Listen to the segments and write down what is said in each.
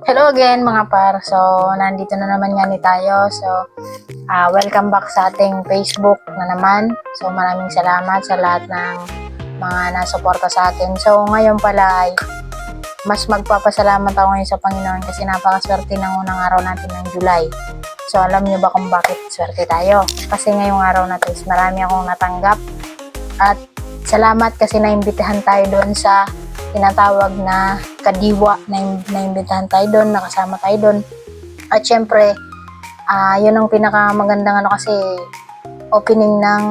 Hello again mga par. So, nandito na naman nga ni tayo. So, welcome back sa ating Facebook na naman. So, maraming salamat sa lahat ng mga nasuporta sa atin. So, ngayon pala ay mas magpapasalamat ako ngayon sa Panginoon kasi napakaswerte ng unang araw natin ng July. So, alam niyo ba kung bakit swerte tayo? Kasi ngayong araw na ito is marami akong natanggap. At salamat kasi naimbitahan tayo doon sa tinatawag na kadiwa, naimbitahan tayo doon, nakasama tayo doon. At syempre, yun ang pinakamagandang kasi opening ng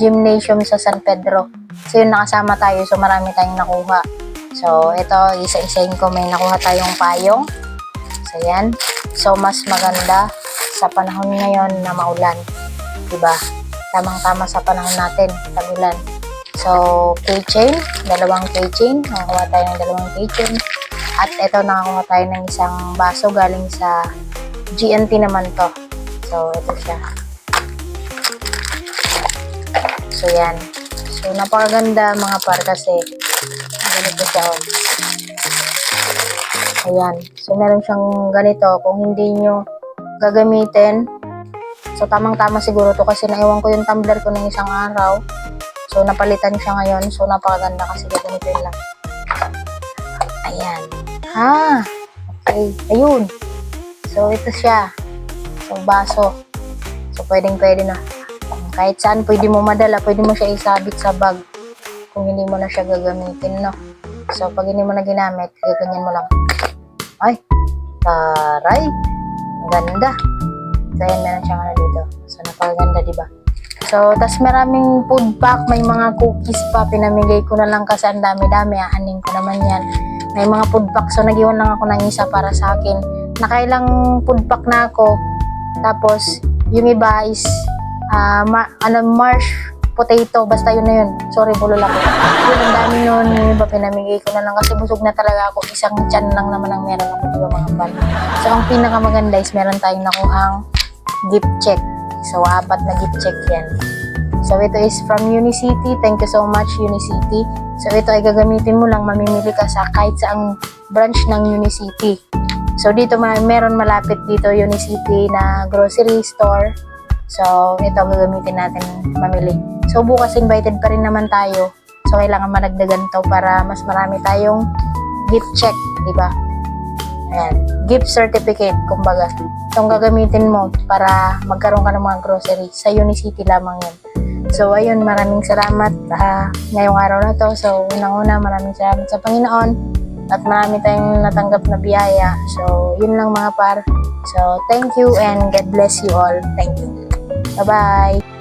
gymnasium sa San Pedro. So yun, nakasama tayo, so marami tayong nakuha. So ito, isa-isahin ko, may nakuha tayong payong. So yan, so mas maganda sa panahon ngayon na maulan. Diba? Tamang-tama sa panahon natin, tag-ulan. So, keychain, dalawang keychain. Nakakuha tayo ng dalawang keychain. At ito, nakakuha tayo ng isang baso galing sa GNT naman to. So, ito siya. So, yan. So, napakaganda mga par kasi ganito siya. Ayan. So, meron siyang ganito. Kung hindi nyo gagamitin, so, tamang-tama siguro to kasi naiwan ko yung tumbler ko ng isang araw. So, napalitan siya ngayon. So, napakaganda kasi ganito yun lang. Ayan. Okay. Ayun. So, ito siya. So, baso. So, pwedeng-pwede na. Kahit saan, pwede mo madala. Pwede mo siya isabit sa bag. Kung hindi mo na siya gagamitin, no? So, pag hindi mo na ginamit, gaganyan mo lang. Ay! Taray! Ang ganda. So, ayan, meron siyang dito. So, napakaganda, diba? So, tas maraming food pack, may mga cookies pa, pinamigay ko na lang kasi ang dami-dami, aaning ko naman yan. May mga food pack, so nag-iwan lang ako ng isa para sa akin. Nakailang food pack na ako, tapos yung iba is, marsh potato, basta yun na yun. Sorry, bulol ako. Yun, ang dami nun, yung iba pinamigay ko na lang kasi busog na talaga ako, isang tiyan lang naman ang meron ako, diba mga pan. So, ang pinakamaganda is meron tayong nakuhang gift check. So, 4 na gift check yan. So, ito is from Unicity. Thank you so much, Unicity. So, ito ay gagamitin mo lang. Mamimili ka sa kahit saang branch ng Unicity. So, dito meron malapit dito Unicity na grocery store. So, ito gagamitin natin mamili. So, bukas invited pa rin naman tayo. So, kailangan managdagan to para mas marami tayong gift check. Diba? Ayan. Gift certificate, kumbaga. Itong gagamitin mo para magkaroon ka ng mga grocery. Sa Unicity lamang yun. So, ayun, maraming salamat ngayong araw na to. So, unang-una, maraming salamat sa Panginoon. At marami tayong natanggap na biyaya. So, yun lang mga par. So, thank you and God bless you all. Thank you. Bye-bye!